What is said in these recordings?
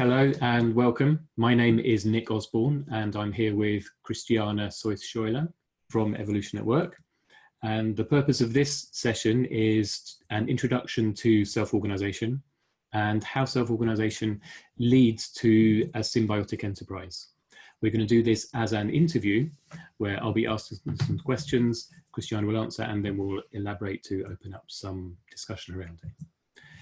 Hello and welcome. My name is Nick Osborn and I'm here with Christiane Seuhs-Schoeller from Evolution at Work. And the purpose of this session is an introduction to self-organization and how self-organization leads to a symbiotic enterprise. We're going to do this as an interview where I'll be asking some questions, Christiane will answer, and then we'll elaborate to open up some discussion around it.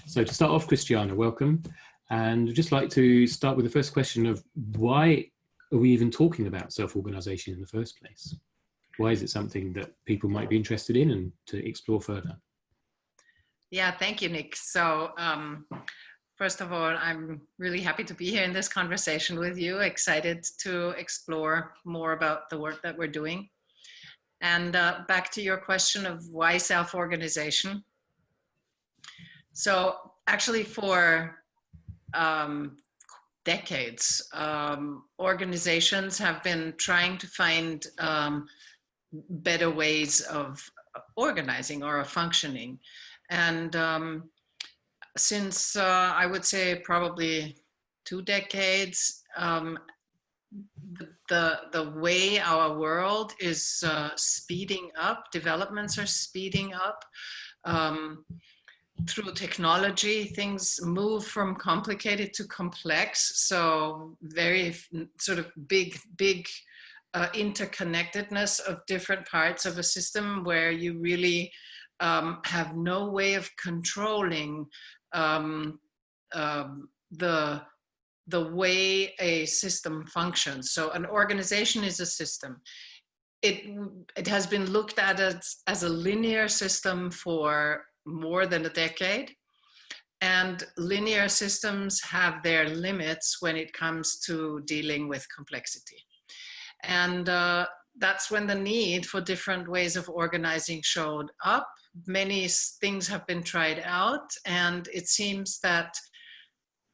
So to start off, Christiane, welcome. And I'd just like to start with the first question of why are we even talking about self-organization in the first place? Why is it something that people might be interested in and to explore further? Yeah, thank you, Nick. So first of all, I'm really happy to be here in this conversation with you, excited to explore more about the work that we're doing. And back to your question of why self-organization. So actually for decades, organizations have been trying to find better ways of organizing or of functioning. And since I would say probably 2 decades, the way our world is speeding up, developments are speeding up. Through technology, things move from complicated to complex. So very sort of big interconnectedness of different parts of a system where you really have no way of controlling the way a system functions. So an organization is a system. It has been looked at as a linear system for more than a decade, and linear systems have their limits when it comes to dealing with complexity. And that's when the need for different ways of organizing showed up. Many things have been tried out, and it seems that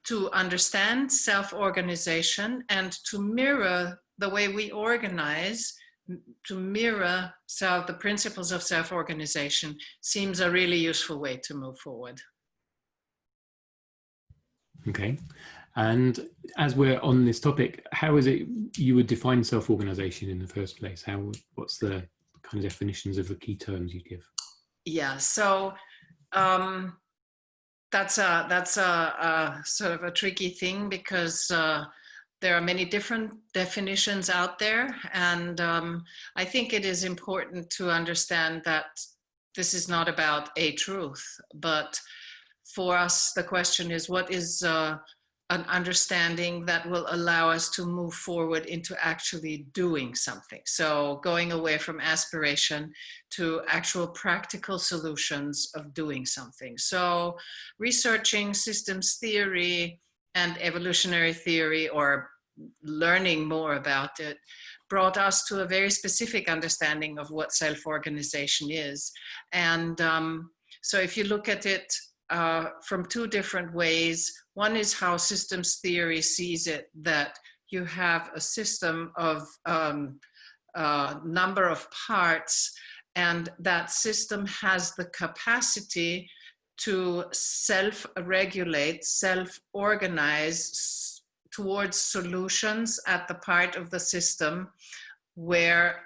to understand self-organization and to mirror the way we organize, to mirror the principles of self-organization seems a really useful way to move forward. Okay, and as we're on this topic, how is it you would define self-organization in the first place? What's the kind of definitions of the key terms you give? Yeah, so that's a sort of a tricky thing because there are many different definitions out there, and I think it is important to understand that this is not about a truth, but for us the question is what is an understanding that will allow us to move forward into actually doing something. So going away from aspiration to actual practical solutions of doing something. So researching systems theory and evolutionary theory, or learning more about it, brought us to a very specific understanding of what self-organization is. And so if you look at it from 2 different ways, one is how systems theory sees it, that you have a system of number of parts, and that system has the capacity to self-regulate, self-organize towards solutions at the part of the system where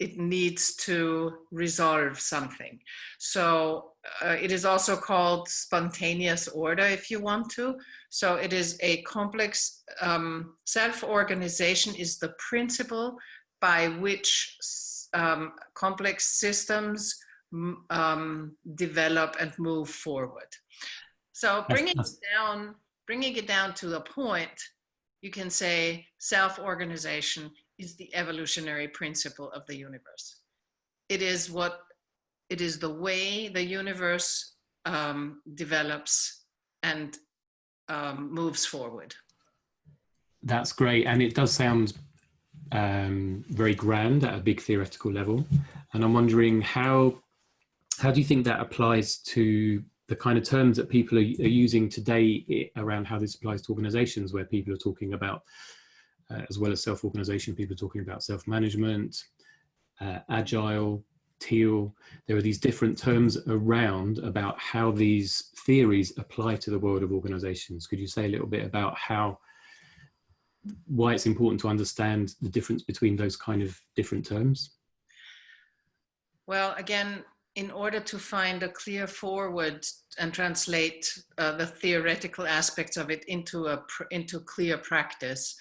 it needs to resolve something. So it is also called spontaneous order, if you want to. So it is a complex, self-organization is the principle by which complex systems develop and move forward. So bringing it down to the point, you can say self-organization is the evolutionary principle of the universe. It is the way the universe develops and moves forward. That's great, and it does sound very grand at a big theoretical level. And I'm wondering how do you think that applies to the kind of terms that people are using today around how this applies to organizations, where people are talking about, as well as self-organization, people are talking about self-management, agile, teal. There are these different terms around about how these theories apply to the world of organizations. Could you say a little bit about how why it's important to understand the difference between those kind of different terms? Well, again, in order to find a clear forward and translate the theoretical aspects of it into clear practice,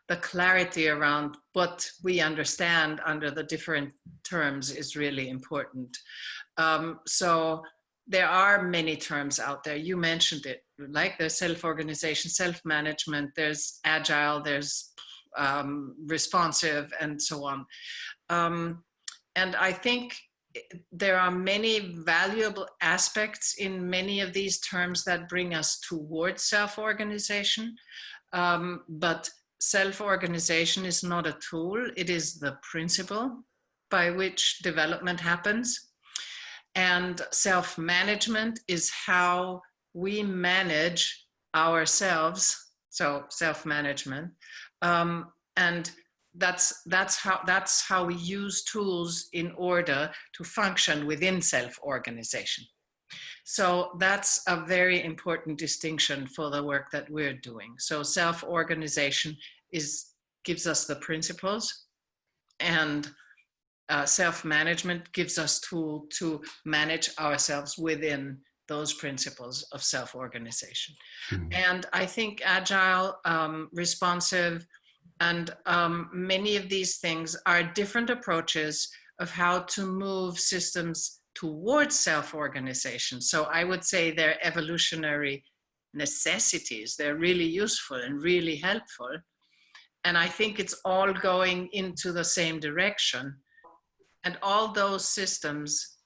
the clarity around what we understand under the different terms is really important. So there are many terms out there. You mentioned it, like there's self-organization, self-management, there's agile, there's responsive, and so on. And I think there are many valuable aspects in many of these terms that bring us towards self-organization. But self-organization is not a tool, it is the principle by which development happens. And self-management is how we manage ourselves, so self-management. And that's how we use tools in order to function within self-organization. So that's a very important distinction for the work that we're doing. So self-organization gives us the principles, and self-management gives us tool to manage ourselves within those principles of self-organization. And I think agile, responsive, and many of these things are different approaches of how to move systems towards self-organization. So I would say they're evolutionary necessities. They're really useful and really helpful. And I think it's all going into the same direction. And all those systems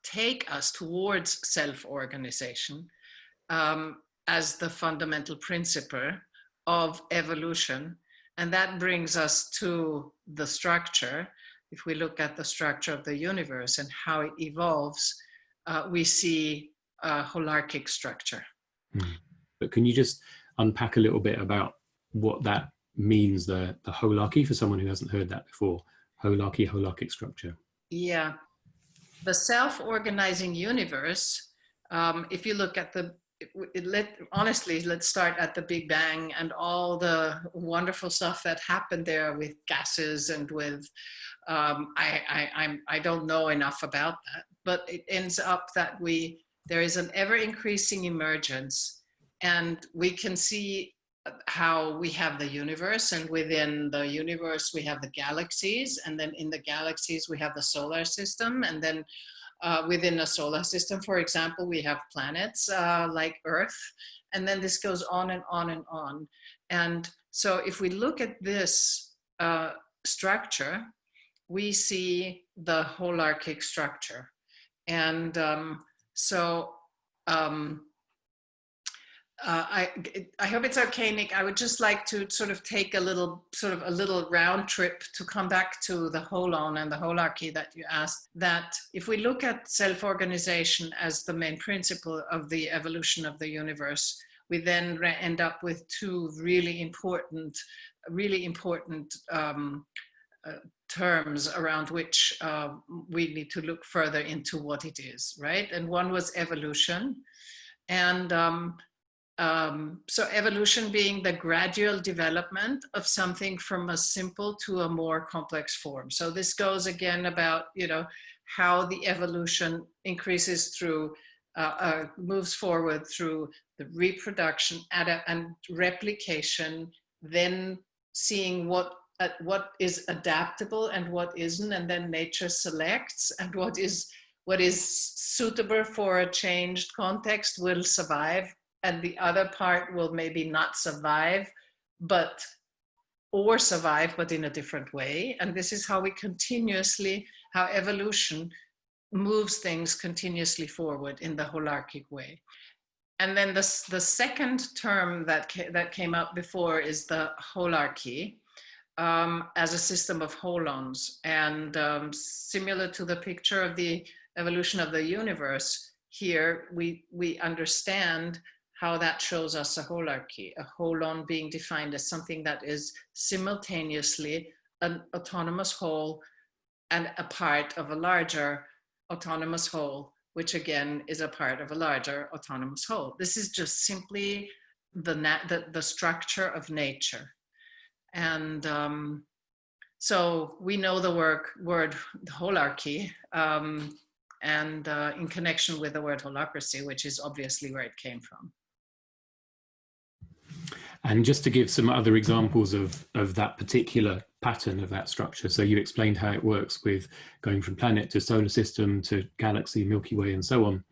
take us towards self-organization as the fundamental principle of evolution. And that brings us to the structure. If we look at the structure of the universe and how it evolves, we see a holarchic structure. But can you just unpack a little bit about what that means, the holarchy, for someone who hasn't heard that before? Holarchic structure. Yeah. The self-organizing universe, if you look at honestly, let's start at the Big Bang and all the wonderful stuff that happened there with gases and with, I don't know enough about that, but it ends up that there is an ever-increasing emergence, and we can see how we have the universe, and within the universe we have the galaxies, and then in the galaxies we have the solar system, and then within a solar system, for example, we have planets like Earth, and then this goes on and on and on. And so if we look at this structure, we see the holarchic structure. And I hope it's okay, Nick. I would just like to sort of take a little round trip to come back to the holon and the holarchy that you asked. That if we look at self-organization as the main principle of the evolution of the universe, we then end up with two really important terms around which we need to look further into what it is, right? And one was evolution, and so evolution being the gradual development of something from a simple to a more complex form. So this goes again about, how the evolution increases through, moves forward through the reproduction and replication, then seeing what is adaptable and what isn't, and then nature selects, and what is suitable for a changed context will survive, and the other part will maybe not survive, or survive, but in a different way. And this is how how evolution moves things continuously forward in the holarchic way. And then the second term that came up before is the holarchy as a system of holons. And similar to the picture of the evolution of the universe, here we understand how that shows us a holarchy, a holon being defined as something that is simultaneously an autonomous whole and a part of a larger autonomous whole, which again is a part of a larger autonomous whole. This is just simply the structure of nature. And so we know the word holarchy, and in connection with the word holacracy, which is obviously where it came from. And just to give some other examples of that particular pattern of that structure. So you explained how it works with going from planet to solar system to galaxy, Milky Way, and so on.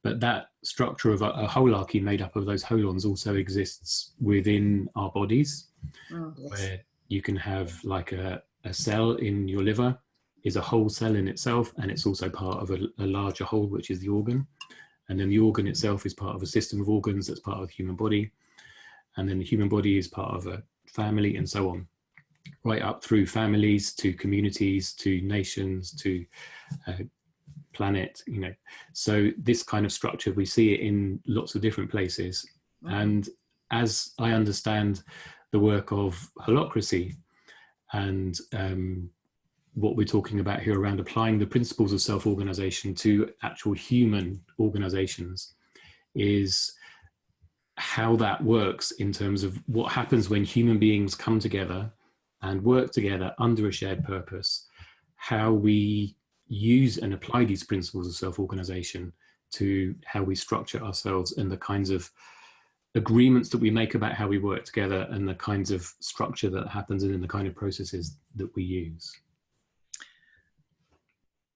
But that structure of a holarchy made up of those holons also exists within our bodies, Yes. where you can have like a cell in your liver is a whole cell in itself, and it's also part of a larger whole, which is the organ. And then the organ itself is part of a system of organs that's part of the human body. And then the human body is part of a family, and so on, right up through families to communities to nations to planet, you know. So this kind of structure, we see it in lots of different places. Mm-hmm. And as I understand the work of holacracy and what we're talking about here around applying the principles of self-organization to actual human organizations, is how that works in terms of what happens when human beings come together and work together under a shared purpose, how we use and apply these principles of self-organization to how we structure ourselves and the kinds of agreements that we make about how we work together and the kinds of structure that happens and in the kind of processes that we use.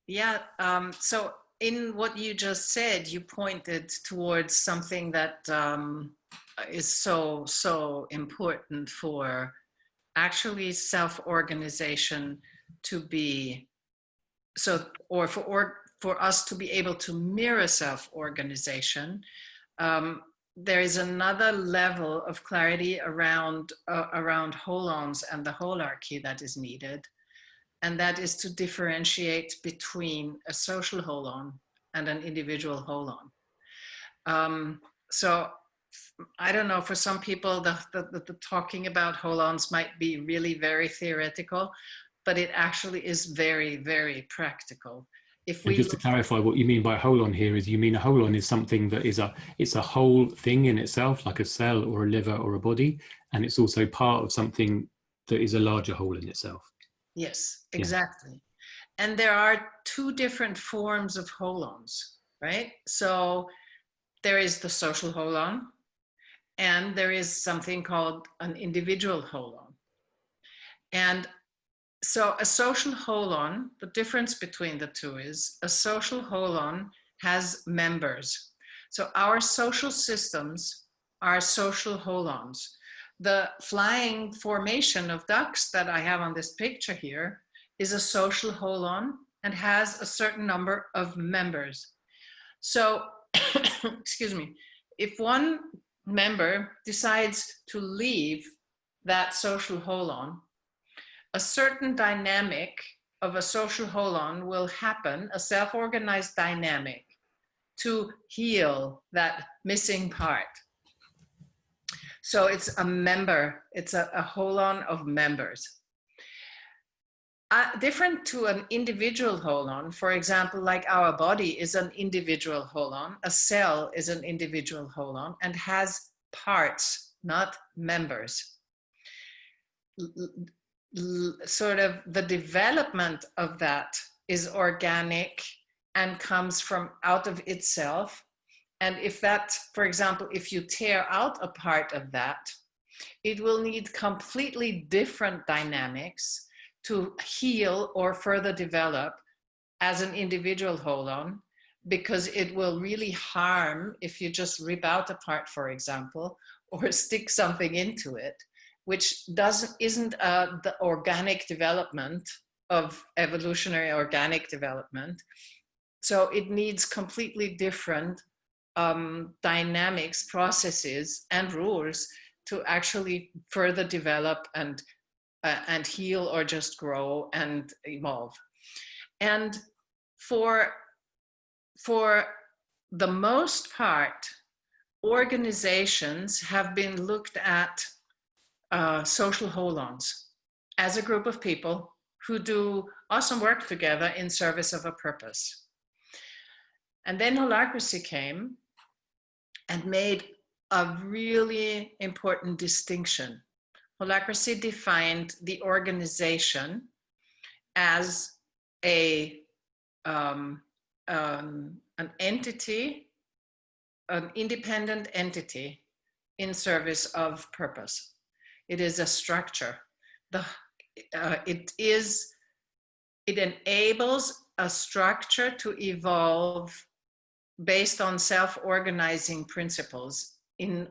Yeah, so in what you just said, you pointed towards something that is so important for actually self-organization to be, or for us to be able to mirror self-organization. There is another level of clarity around holons and the holarchy that is needed. And that is to differentiate between a social holon and an individual holon. So I don't know, for some people, the talking about holons might be really very theoretical, but it actually is very, very practical. If we just to clarify, what you mean by holon here is you mean a holon is something that is it's a whole thing in itself, like a cell or a liver or a body, and it's also part of something that is a larger whole in itself. Yes, exactly. Yeah. And there are two different forms of holons, right? So there is the social holon, and there is something called an individual holon. And so a social holon, the difference between the two is a social holon has members. So our social systems are social holons. The flying formation of ducks that I have on this picture here is a social holon and has a certain number of members. So, excuse me, if one member decides to leave that social holon, a certain dynamic of a social holon will happen, a self-organized dynamic to heal that missing part. So it's a member, it's a holon of members. Different to an individual holon, for example, like our body is an individual holon, a cell is an individual holon and has parts, not members. Sort of the development of that is organic and comes from out of itself. And if that, for example, if you tear out a part of that, it will need completely different dynamics to heal or further develop as an individual holon, because it will really harm if you just rip out a part, for example, or stick something into it, which isn't the organic development of evolutionary organic development. So it needs completely different dynamics, processes, and rules to actually further develop and heal or just grow and evolve. And for the most part, organizations have been looked at social holons as a group of people who do awesome work together in service of a purpose. And then holacracy came and made a really important distinction Holacracy defined the organization as an entity, an independent entity in service of purpose. It is a structure. It enables a structure to evolve based on self-organizing principles in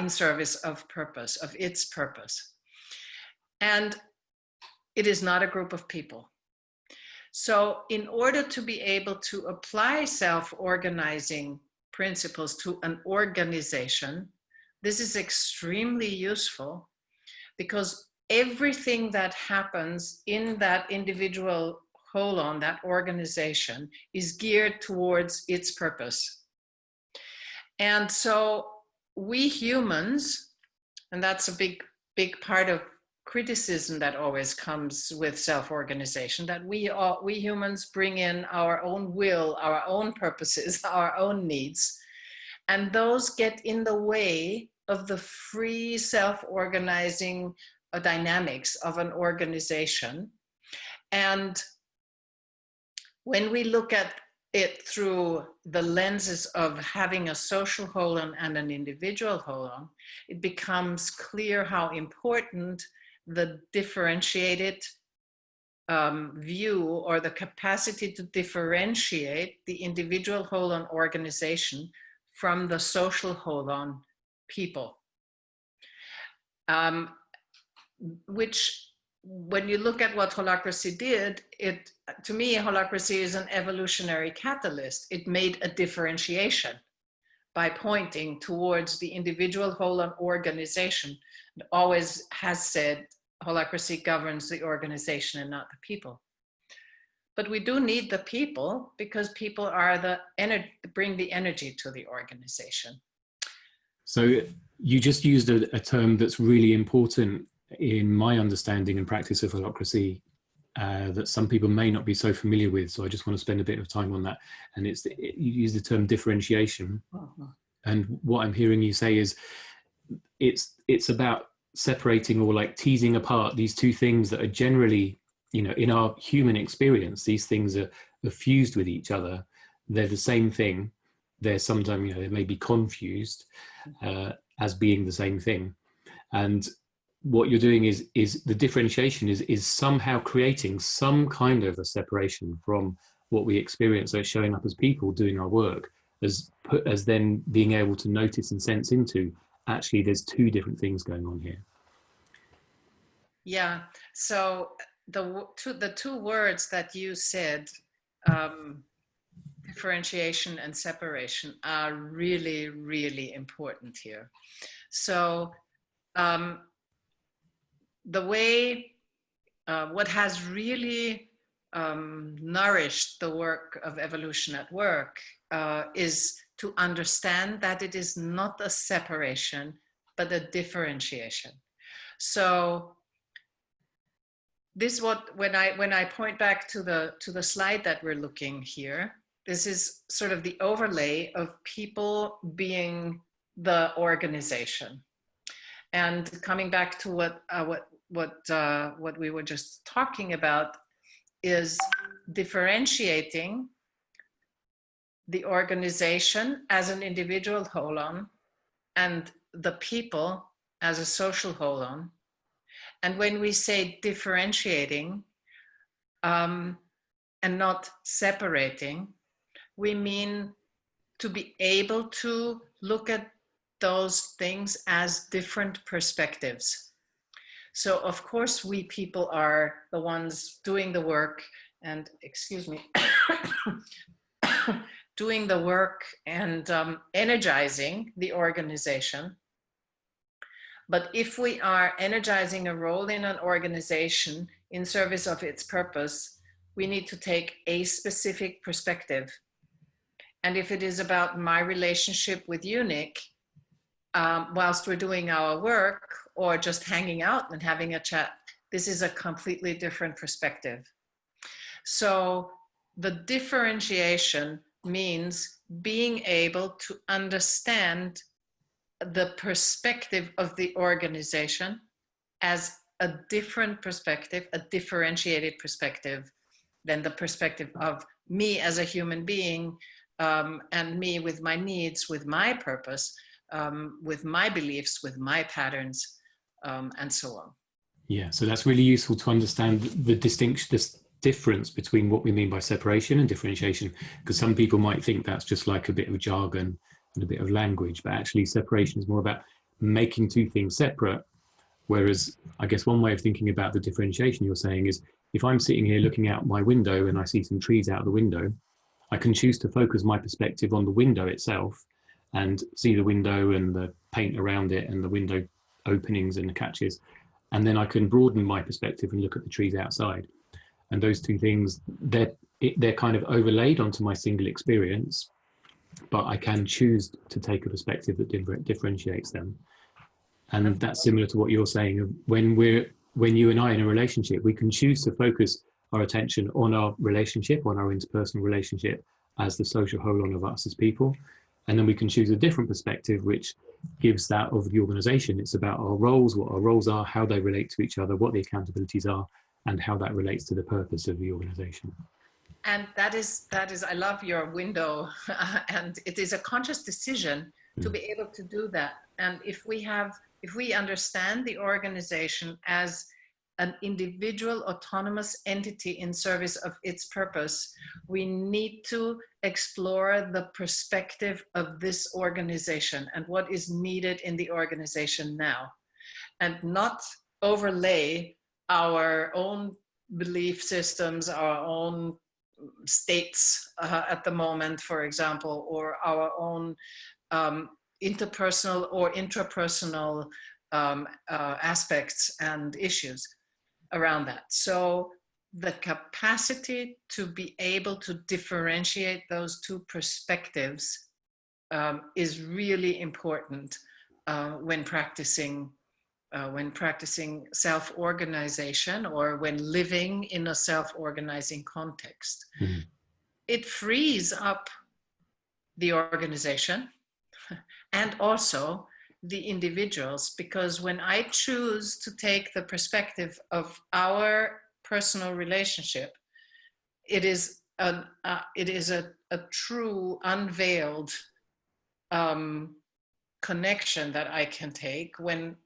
service of purpose, of its purpose. And it is not a group of people. So in order to be able to apply self-organizing principles to an organization, this is extremely useful because everything that happens in that individual Holon, that organization, is geared towards its purpose. And so we humans, and that's a big part of criticism that always comes with self-organization, that we humans bring in our own will, our own purposes, our own needs, and those get in the way of the free self-organizing dynamics of an organization. And when we look at it through the lenses of having a social Holon and an individual Holon, it becomes clear how important the differentiated view, or the capacity to differentiate the individual Holon organization from the social Holon people. Which, when you look at what Holacracy did, to me, Holacracy is an evolutionary catalyst. It made a differentiation by pointing towards the individual Holon organization. It always has said Holacracy governs the organization and not the people. But we do need the people, because people are bring the energy to the organization. So you just used a term that's really important in my understanding and practice of Holacracy, that some people may not be so familiar with. So I just want to spend a bit of time on that. And you use the term differentiation. And what I'm hearing you say is it's about separating, or like teasing apart, these two things that are generally, in our human experience, these things are fused with each other. They're the same thing. They're sometimes, they may be confused as being the same thing. And what you're doing is the differentiation is somehow creating some kind of a separation from what we experience. So it's showing up as people doing our work, as then being able to notice and sense into, actually there's two different things going on here. Yeah, so the two words that you said, differentiation and separation, are really, really important here. So the way, what has really nourished the work of Evolution at Work is to understand that it is not a separation, but a differentiation. So this, when I point back to the slide that we're looking here, this is sort of the overlay of people being the organization. And coming back to what we were just talking about, is differentiating the organization as an individual Holon and the people as a social Holon. And when we say differentiating and not separating, we mean to be able to look at those things as different perspectives. So of course, we people are the ones doing the work and, excuse me, doing the work and energizing the organization. But if we are energizing a role in an organization in service of its purpose, we need to take a specific perspective. And if it is about my relationship with Unique, whilst we're doing our work or just hanging out and having a chat, this is a completely different perspective. So the differentiation means being able to understand the perspective of the organization as a different perspective, a differentiated perspective than the perspective of me as a human being, and me with my needs, with my purpose, with my beliefs, with my patterns, and so on. Yeah, so that's really useful to understand the distinction, this difference between what we mean by separation and differentiation, because some people might think that's just like a bit of jargon and a bit of language, but actually separation is more about making two things separate. Whereas I guess one way of thinking about the differentiation you're saying is, if I'm sitting here looking out my window and I see some trees out the window, I can choose to focus my perspective on the window itself and see the window and the paint around it and the window openings and the catches. And then I can broaden my perspective and look at the trees outside. And those two things, they're kind of overlaid onto my single experience, but I can choose to take a perspective that differentiates them. And that's similar to what you're saying. When you and I in a relationship, we can choose to focus our attention on our relationship, on our interpersonal relationship as the social whole of us as people. And then we can choose a different perspective, which gives that of the organization. It's about our roles, what our roles are, how they relate to each other, what the accountabilities are, and how that relates to the purpose of the organization. And that is, I love your window, and it is a conscious decision to be able to do that. And if we understand the organization as an individual autonomous entity in service of its purpose, we need to explore the perspective of this organization and what is needed in the organization now, and not overlay our own belief systems, our own states at the moment, for example, or our own interpersonal or intrapersonal aspects and issues around that. So the capacity to be able to differentiate those two perspectives is really important when practicing self-organization, or when living in a self-organizing context. Mm-hmm. It frees up the organization and also the individuals, because when I choose to take the perspective of our personal relationship, it is a true unveiled connection that I can take when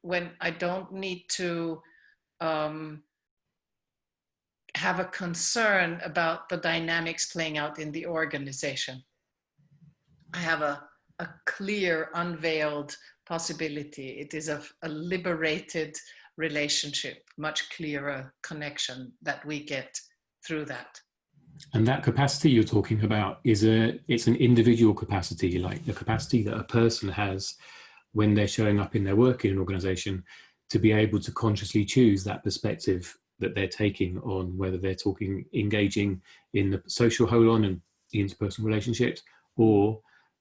I don't need to have a concern about the dynamics playing out in the organization. I have a clear, unveiled possibility. It is a liberated relationship, much clearer connection that we get through that. And that capacity you're talking about it's an individual capacity, like the capacity that a person has when they're showing up in their work in an organization, to be able to consciously choose that perspective that they're taking on whether they're engaging in the social whole and the interpersonal relationships, or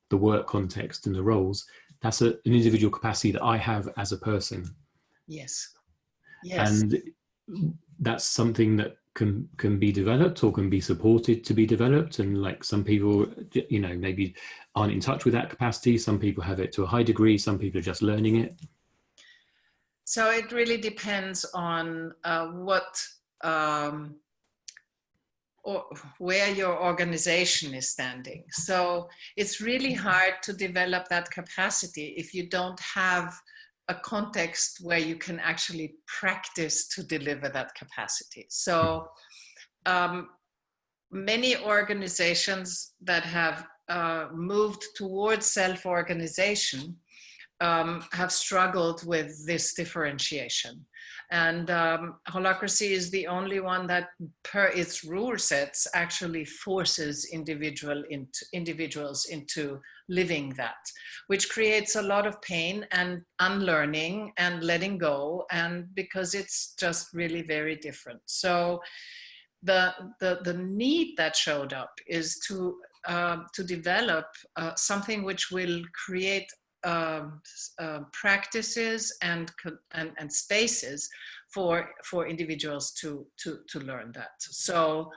the work context and the roles. That's an individual capacity that I have as a person. Yes. Yes. And that's something that can be developed or can be supported to be developed. And like some people, maybe aren't in touch with that capacity. Some people have it to a high degree. Some people are just learning it. So it really depends on where your organization is standing. So it's really hard to develop that capacity if you don't have a context where you can actually practice to deliver that capacity. So many organizations that have moved towards self-organization have struggled with this differentiation. And Holacracy is the only one that, per its rule sets, actually forces individuals into living that, which creates a lot of pain and unlearning and letting go, and because it's just really very different. So the need that showed up is to develop something which will create practices and spaces for individuals to learn that. So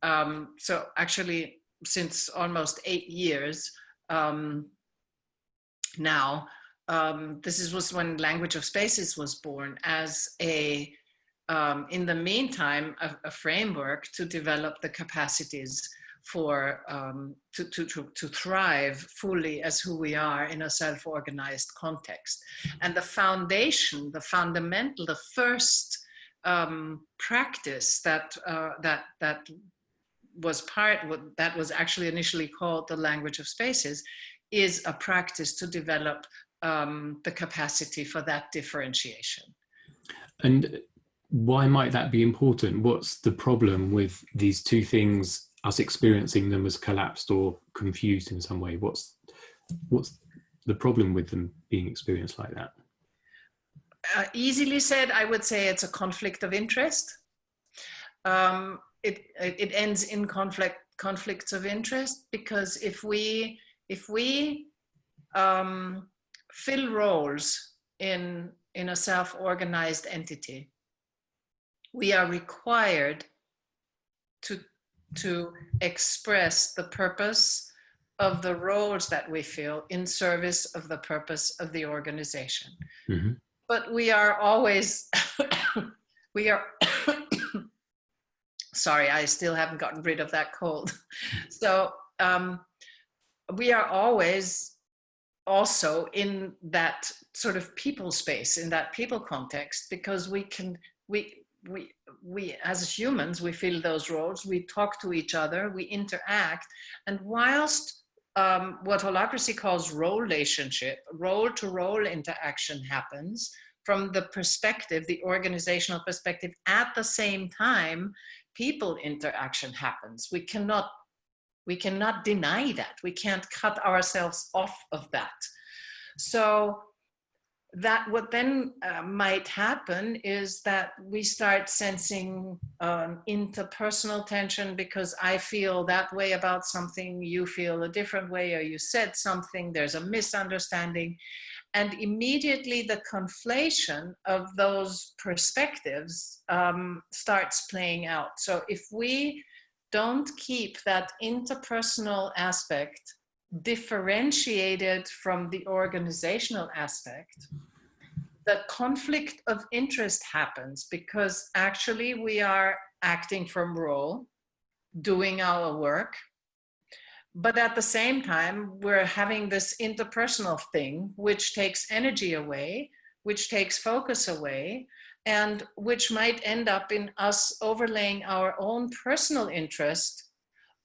actually, since almost 8 years now, this was when Language of Spaces was born as a, in the meantime, a framework to develop the capacities for to thrive fully as who we are in a self-organized context. And the foundation, the fundamental, the first practice that that was actually initially called the Language of Spaces is a practice to develop the capacity for that differentiation. And why might that be important? What's the problem with these two things, us experiencing them as collapsed or confused in some way? What's the problem with them being experienced like that? Easily said, I would say it's a conflict of interest. It ends in conflicts of interest, because if we fill roles in a self-organized entity, we are required to express the purpose of the roles that we fill in service of the purpose of the organization. Mm-hmm. But we are always, sorry, I still haven't gotten rid of that cold. So we are always also in that sort of people space, in that people context, because we as humans, we fill those roles, we talk to each other, we interact. And whilst what holacracy calls role-relationship, role-to-role interaction happens from the perspective, the organizational perspective, at the same time, people interaction happens. We cannot deny that. We can't cut ourselves off of that. So that what then might happen is that we start sensing interpersonal tension, because I feel that way about something, you feel a different way, or you said something, there's a misunderstanding. And immediately the conflation of those perspectives starts playing out. So if we don't keep that interpersonal aspect differentiated from the organizational aspect, the conflict of interest happens, because actually we are acting from role, doing our work, but at the same time we're having this interpersonal thing which takes energy away, which takes focus away, and which might end up in us overlaying our own personal interest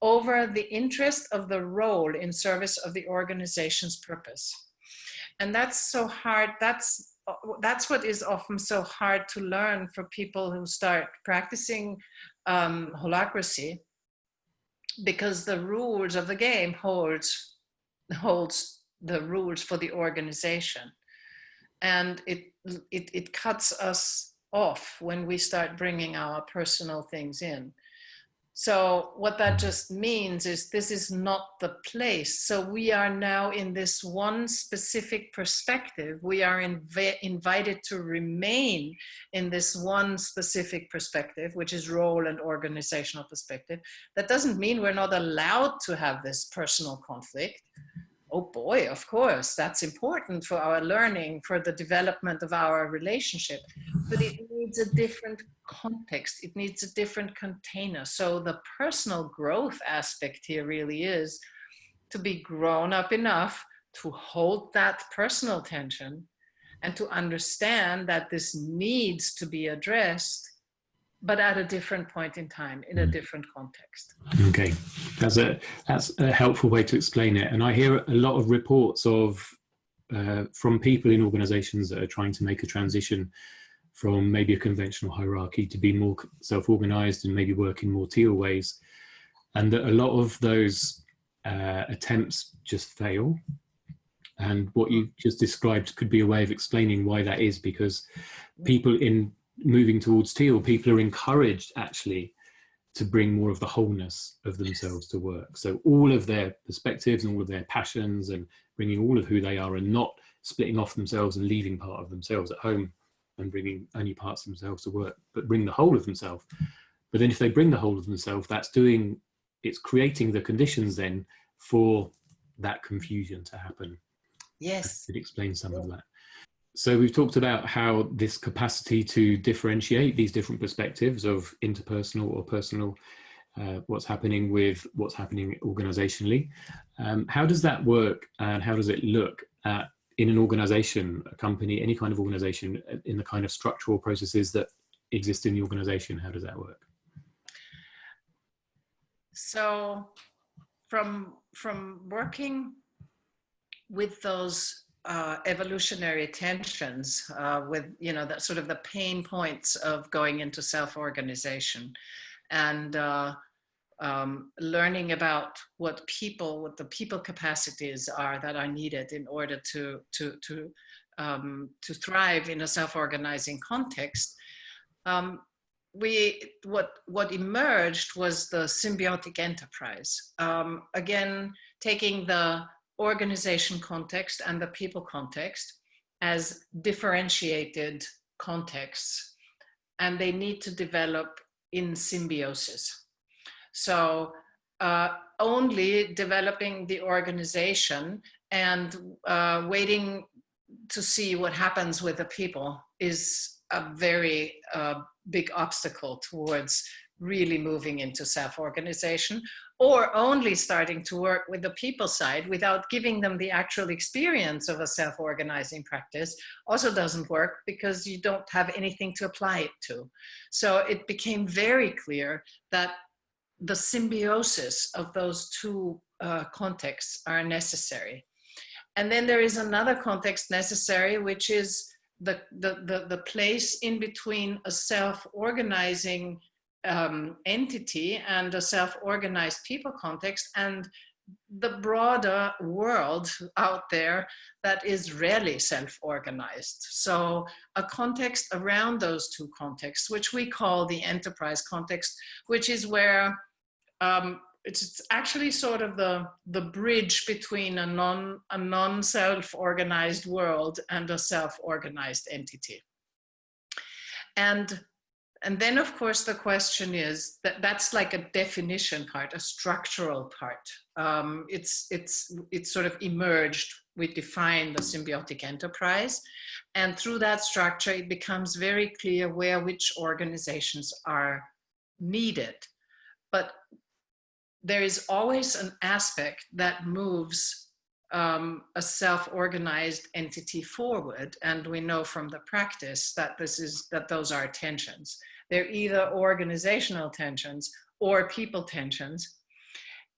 over the interest of the role in service of the organization's purpose. And that's so hard. That's what is often so hard to learn for people who start practicing holacracy, because the rules of the game holds the rules for the organization. And it cuts us off when we start bringing our personal things in. So what that just means is this is not the place. So we are now in this one specific perspective. We are invited to remain in this one specific perspective, which is role and organizational perspective. That doesn't mean we're not allowed to have this personal conflict. Oh boy, of course, that's important for our learning, for the development of our relationship, but it needs a different context. It needs a different container. So the personal growth aspect here really is to be grown up enough to hold that personal tension and to understand that this needs to be addressed, but at a different point in time, in a different context. Okay, that's a helpful way to explain it. And I hear a lot of reports of from people in organizations that are trying to make a transition from maybe a conventional hierarchy to be more self-organized and maybe work in more teal ways. And that a lot of those attempts just fail. And what you just described could be a way of explaining why that is, because people in moving towards teal, people are encouraged actually to bring more of the wholeness of themselves to work. So all of their perspectives and all of their passions and bringing all of who they are, and not splitting off themselves and leaving part of themselves at home and bringing only parts of themselves to work, but bring the whole of themselves. But then if they bring the whole of themselves, it's creating the conditions then for that confusion to happen. Yes. Could explain some of that. So we've talked about how this capacity to differentiate these different perspectives of interpersonal or personal, what's happening organizationally. How does that work, and how does it look in an organization, a company, any kind of organization, in the kind of structural processes that exist in the organization? How does that work? So from working with those evolutionary tensions, with, you know, that sort of the pain points of going into self-organization, and learning about what the people capacities are that are needed in order to thrive in a self-organizing context. What emerged was the symbiotic enterprise. Again, taking the organization context and the people context as differentiated contexts, and they need to develop in symbiosis. So only developing the organization and waiting to see what happens with the people is a very big obstacle towards really moving into self-organization, or only starting to work with the people side without giving them the actual experience of a self-organizing practice also doesn't work, because you don't have anything to apply it to. So it became very clear that the symbiosis of those two contexts are necessary. And then there is another context necessary, which is the place in between a self-organizing entity and a self-organized people context, and the broader world out there that is rarely self-organized. So a context around those two contexts, which we call the enterprise context, which is where it's actually sort of the bridge between a non-self-organized world and a self-organized entity. And then, of course, the question is that's like a definition part, a structural part. It's sort of emerged. We define the symbiotic enterprise, and through that structure, it becomes very clear where which organizations are needed. But there is always an aspect that moves a self-organized entity forward, and we know from the practice that those are tensions. They're either organizational tensions or people tensions,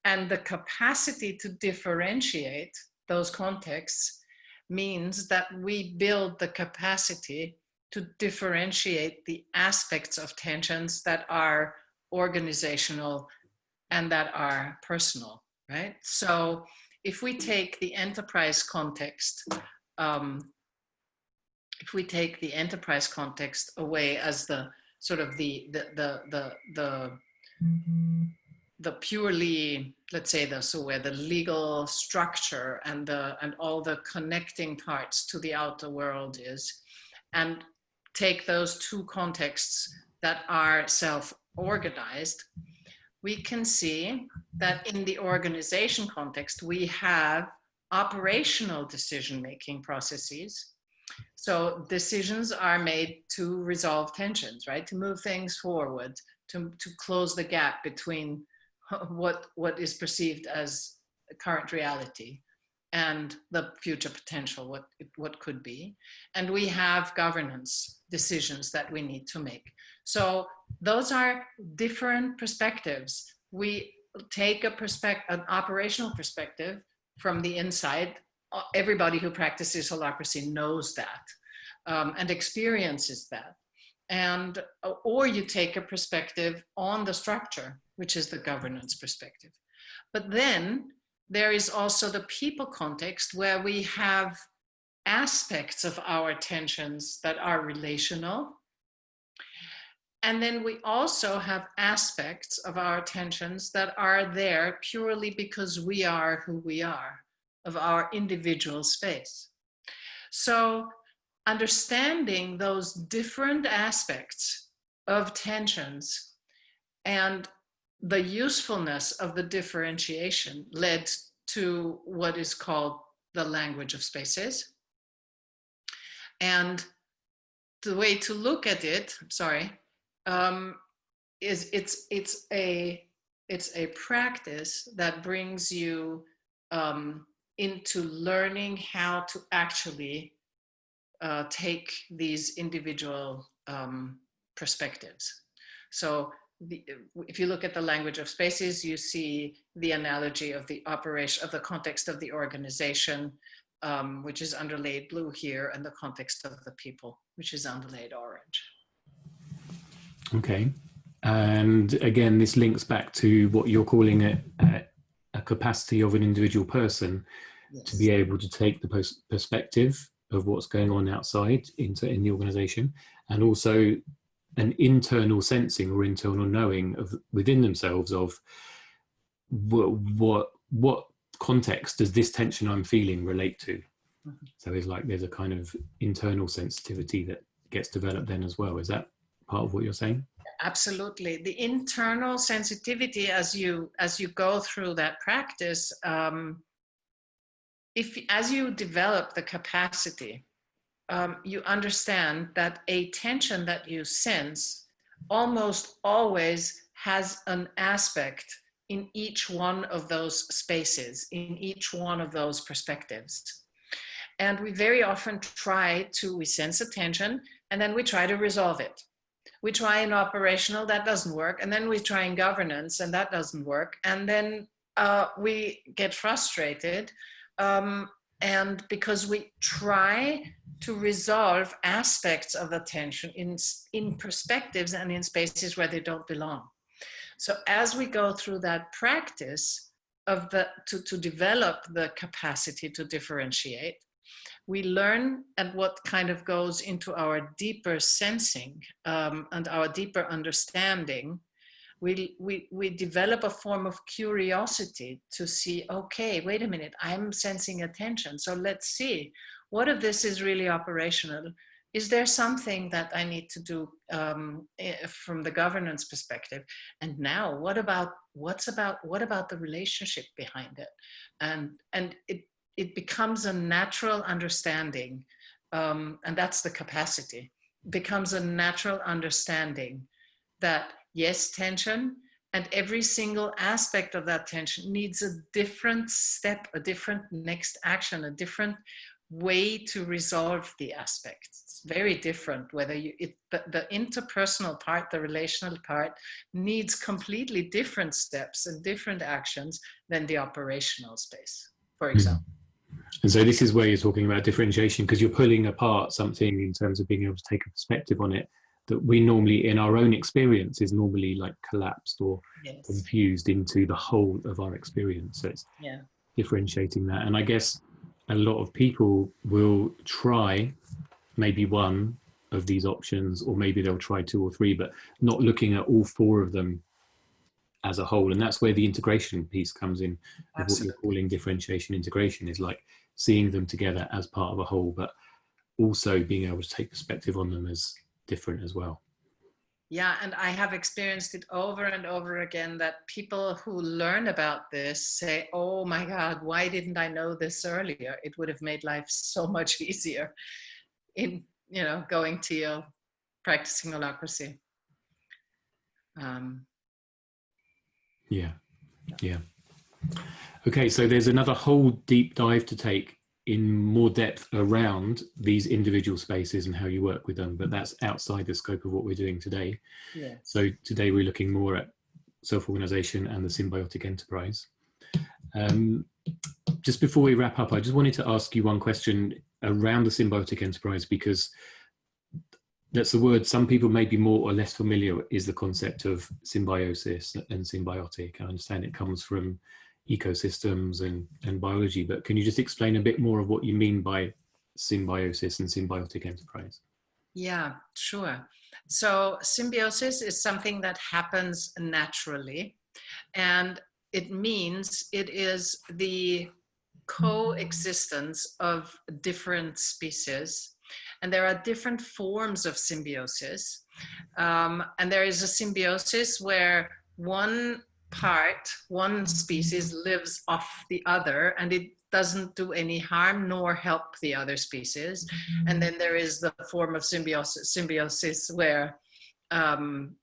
and the capacity to differentiate those contexts means that we build the capacity to differentiate the aspects of tensions that are organizational and that are personal, right? So if we take the enterprise context, away as the sort of the purely, let's say, where the legal structure and all the connecting parts to the outer world is, and take those two contexts that are self-organized, we can see that in the organization context, we have operational decision-making processes. So decisions are made to resolve tensions, right? To move things forward, to close the gap between what is perceived as current reality and the future potential, what could be. And we have governance decisions that we need to make. So those are different perspectives. We take an operational perspective from the inside. Everybody who practices holacracy knows that and experiences that. And or you take a perspective on the structure, which is the governance perspective. But then there is also the people context, where we have aspects of our tensions that are relational. And then we also have aspects of our tensions that are there purely because we are who we are, of our individual space. So understanding those different aspects of tensions and the usefulness of the differentiation led to what is called the language of spaces. And the way to look at it, is it's a practice that brings you into learning how to actually take these individual perspectives. So if you look at the language of spaces, you see the analogy of the operation, of the context of the organization, which is underlaid blue here, and the context of the people, which is underlaid orange. Okay. And again, this links back to what you're calling a capacity of an individual person. Yes. To be able to take the perspective of what's going on outside in the organization, and also an internal sensing or internal knowing of within themselves of what context does this tension I'm feeling relate to. Mm-hmm. So it's like there's a kind of internal sensitivity that gets developed then as well. Is that part of what you're saying? Absolutely. The internal sensitivity as you go through that practice, as you develop the capacity, you understand that a tension that you sense almost always has an aspect in each one of those spaces, in each one of those perspectives. And we very often we sense a tension, and then we try to resolve it. We try in operational, that doesn't work, and then we try in governance, and that doesn't work, and then we get frustrated, and because we try to resolve aspects of the tension in perspectives and in spaces where they don't belong. So as we go through that practice of to develop the capacity to differentiate, we learn, and what kind of goes into our deeper sensing and our deeper understanding, we develop a form of curiosity to see, okay, wait a minute, I'm sensing a tension. So let's see, what of this is really operational? Is there something that I need to do from the governance perspective? And now, what about the relationship behind it? And it becomes a natural understanding, and that's the capacity. It becomes a natural understanding that yes, tension, and every single aspect of that tension needs a different step, a different next action, a different way to resolve the aspect. It's very different whether the interpersonal part, the relational part, needs completely different steps and different actions than the operational space, for example. And so this is where you're talking about differentiation, because you're pulling apart something in terms of being able to take a perspective on it that we normally, in our own experience, is normally like collapsed or confused into the whole of our experience. So it's differentiating that. And I guess a lot of people will try maybe one of these options, or maybe they'll try two or three, but not looking at all four of them as a whole. And that's where the integration piece comes in, of what you're calling differentiation integration, is like seeing them together as part of a whole, but also being able to take perspective on them as different as well. Yeah, and I have experienced it over and over again that people who learn about this say, oh my God, why didn't I know this earlier? It would have made life so much easier in, going to your practicing holacracy. Yeah. Okay, so there's another whole deep dive to take in more depth around these individual spaces and how you work with them, but that's outside the scope of what we're doing today. Yeah. So today we're looking more at self-organization and the symbiotic enterprise. Just before we wrap up, I just wanted to ask you one question around the symbiotic enterprise, because that's the word some people may be more or less familiar with, is the concept of symbiosis and symbiotic. I understand it comes from ecosystems and biology, but can you just explain a bit more of what you mean by symbiosis and symbiotic enterprise? Yeah, sure. So symbiosis is something that happens naturally, and it means it is the coexistence of different species. And there are different forms of symbiosis. And there is a symbiosis where one species lives off the other, and doesn't do any harm nor help the other species. And then there is the form of symbiosis where one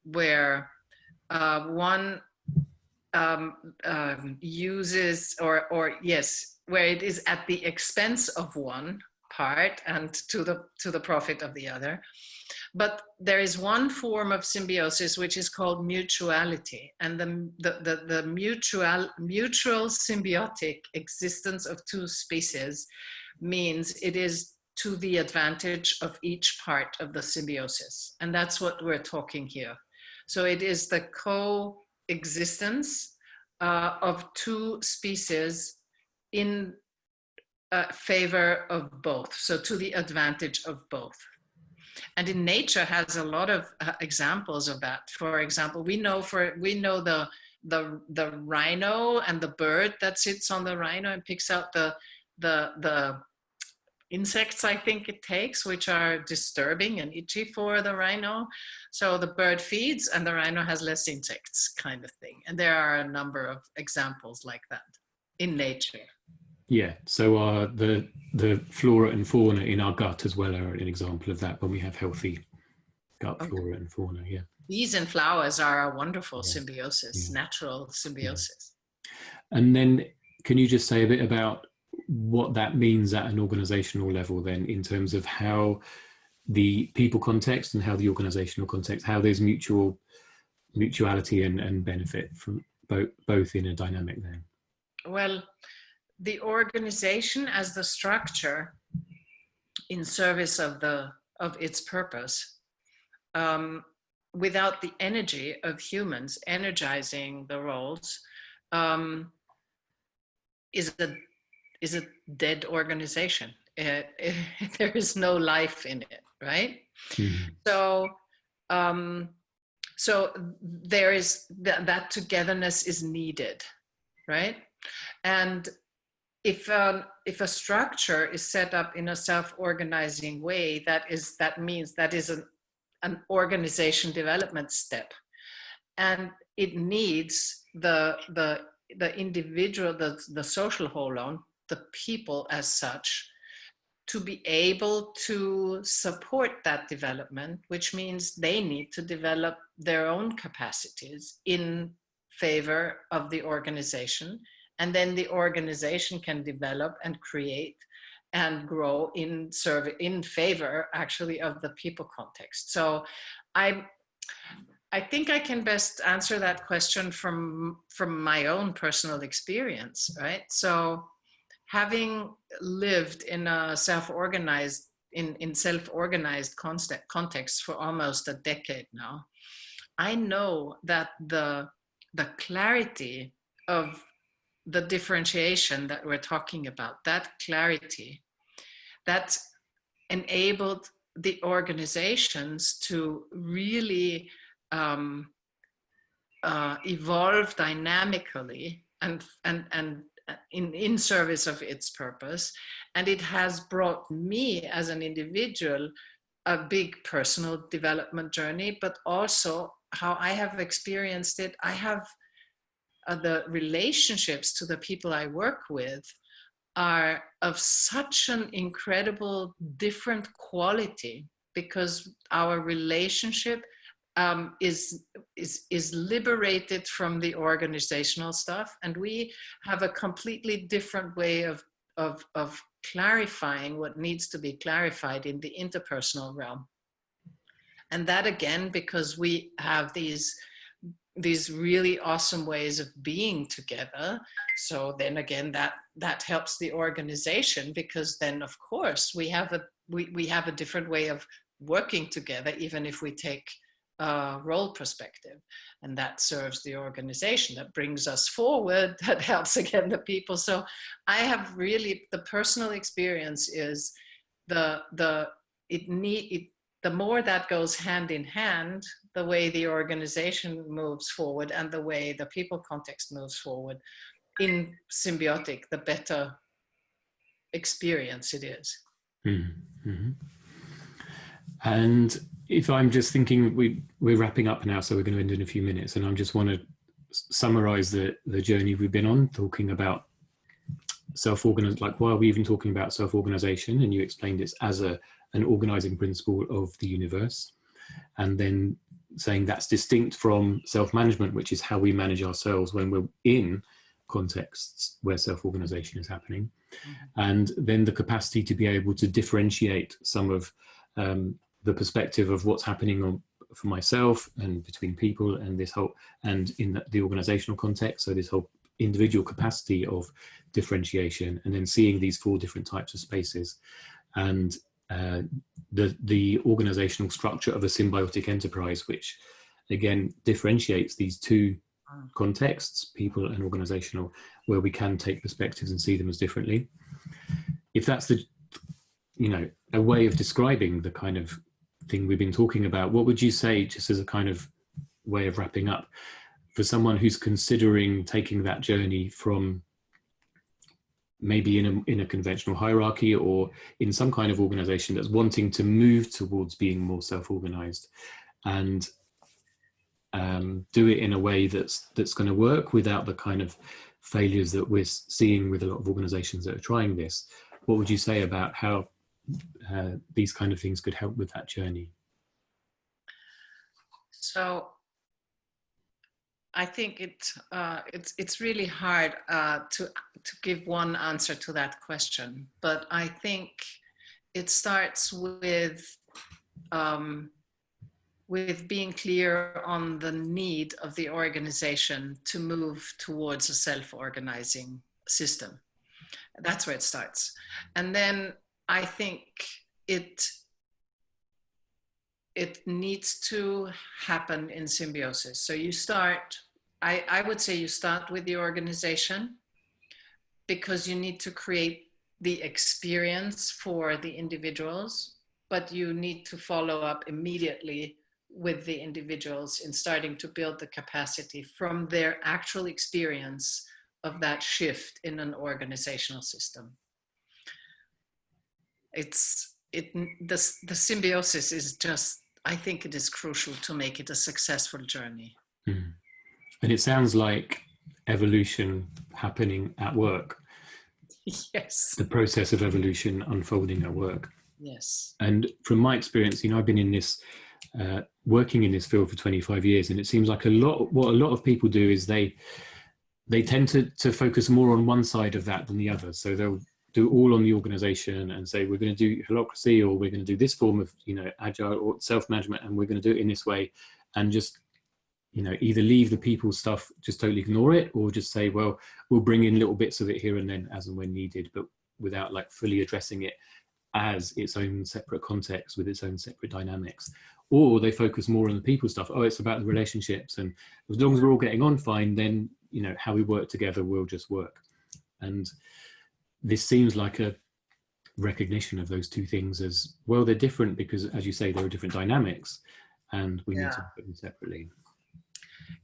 uses, or yes, where it is at the expense of one part and to the profit of the other. But there is one form of symbiosis which is called mutuality, and the mutual symbiotic existence of two species means it is to the advantage of each part of the symbiosis, and that's what we're talking here. So it is the coexistence of two species in favor of both, so to the advantage of both. And in nature has a lot of examples of that. For example, we know the rhino and the bird that sits on the rhino and picks out the insects, I think it takes, which are disturbing and itchy for the rhino. So the bird feeds and the rhino has less insects, kind of thing. And there are a number of examples like that in nature. Yeah, so the flora and fauna in our gut as well are an example of that, when we have healthy gut flora and fauna, yeah. Bees and flowers are a wonderful symbiosis, natural symbiosis. Yeah. And then can you just say a bit about what that means at an organizational level then, in terms of how the people context and how the organizational context, how there's mutuality and benefit from both in a dynamic then? Well, the organization as the structure in service of its purpose, without the energy of humans energizing the roles, is a dead organization. There is no life in it, right? Mm-hmm. So there is that togetherness is needed, right? And if a structure is set up in a self-organizing way, that means that is an organization development step, and it needs the individual, the social holon, the people as such, to be able to support that development, which means they need to develop their own capacities in favor of the organization. And then the organization can develop and create and grow in favor actually of the people context. So I think I can best answer that question from my own personal experience, right? So having lived in a self-organized context for almost a decade now, I know that the clarity of the differentiation that we're talking about, that clarity, that enabled the organizations to really evolve dynamically and in service of its purpose. And it has brought me as an individual a big personal development journey, but also how I have experienced it. I have the relationships to the people I work with are of such an incredible different quality, because our relationship is liberated from the organizational stuff, and we have a completely different way of clarifying what needs to be clarified in the interpersonal realm. And that again, because we have these really awesome ways of being together. So then again, that helps the organization, because then of course we have a different way of working together, even if we take a role perspective, and that serves the organization, that brings us forward, that helps again the people. So I have really, the personal experience is the more that goes hand in hand, the way the organization moves forward and the way the people context moves forward in symbiotic, the better experience it is. Mm-hmm. And if I'm just thinking, we're wrapping up now, so we're going to end in a few minutes, and I just want to summarize the journey we've been on, talking about self-organized, like why are we even talking about self-organization? And you explained it as an organizing principle of the universe. And then saying that's distinct from self-management, which is how we manage ourselves when we're in contexts where self-organization is happening. And then the capacity to be able to differentiate some of the perspective of what's happening for myself and between people and this whole, and in the organizational context. So this whole individual capacity of differentiation, and then seeing these 4 different types of spaces, and the organizational structure of a symbiotic enterprise, which again differentiates these 2 contexts, people and organizational, where we can take perspectives and see them as differently. If that's the, you know, a way of describing the kind of thing we've been talking about, what would you say, just as a kind of way of wrapping up, for someone who's considering taking that journey from maybe in a conventional hierarchy or in some kind of organization that's wanting to move towards being more self-organized, and do it in a way that's going to work without the kind of failures that we're seeing with a lot of organizations that are trying this? What would you say about how these kind of things could help with that journey? So I think it's really hard to give one answer to that question, but I think it starts with being clear on the need of the organization to move towards a self-organizing system. That's where it starts. And then I think it needs to happen in symbiosis. So you start, I would say you start with the organization, because you need to create the experience for the individuals, but you need to follow up immediately with the individuals in starting to build the capacity from their actual experience of that shift in an organizational system. The symbiosis is just, I think it is crucial to make it a successful journey. Mm. And it sounds like evolution happening at work. Yes. The process of evolution unfolding at work. Yes. And from my experience, you know, I've been in this, working in this field for 25 years, and it seems like what a lot of people do is they tend to focus more on one side of that than the other. So they'll do all on the organization and say, we're going to do holacracy, or we're going to do this form of, you know, agile or self-management, and we're going to do it in this way, and just, you know, either leave the people stuff, just totally ignore it, or just say, well, we'll bring in little bits of it here and then as and when needed, but without like fully addressing it as its own separate context with its own separate dynamics. Or they focus more on the people stuff. Oh, it's about the relationships, and as long as we're all getting on fine, then, you know, how we work together will just work. And this seems like a recognition of those 2 things as well. They're different because, as you say, there are different dynamics, and we need to put them separately.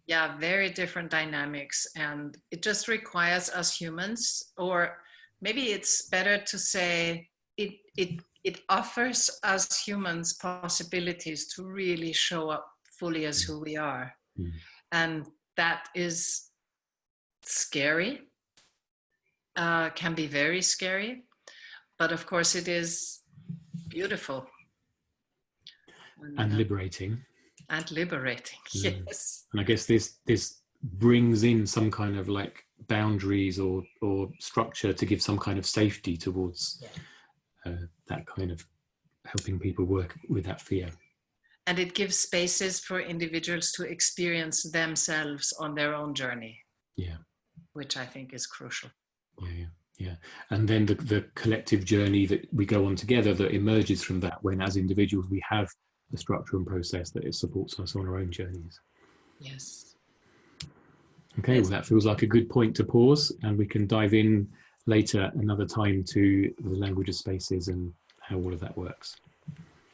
Yeah, very different dynamics, and it just requires us humans, or maybe it's better to say it offers us humans possibilities to really show up fully as who we are. Mm. And that is scary, can be very scary, but of course it is beautiful. And liberating. And liberating, yes. And I guess this brings in some kind of like boundaries or structure to give some kind of safety towards that kind of helping people work with that fear. And it gives spaces for individuals to experience themselves on their own journey. Yeah. Which I think is crucial. Yeah. And then the collective journey that we go on together that emerges from that, when as individuals we have the structure and process that it supports us on our own journeys. Yes. Okay, well, that feels like a good point to pause, and we can dive in later another time to the language of spaces and how all of that works.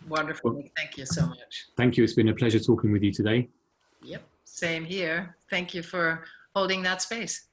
Wonderful. Well, thank you so much. Thank you. It's been a pleasure talking with you today. Yep. Same here. Thank you for holding that space.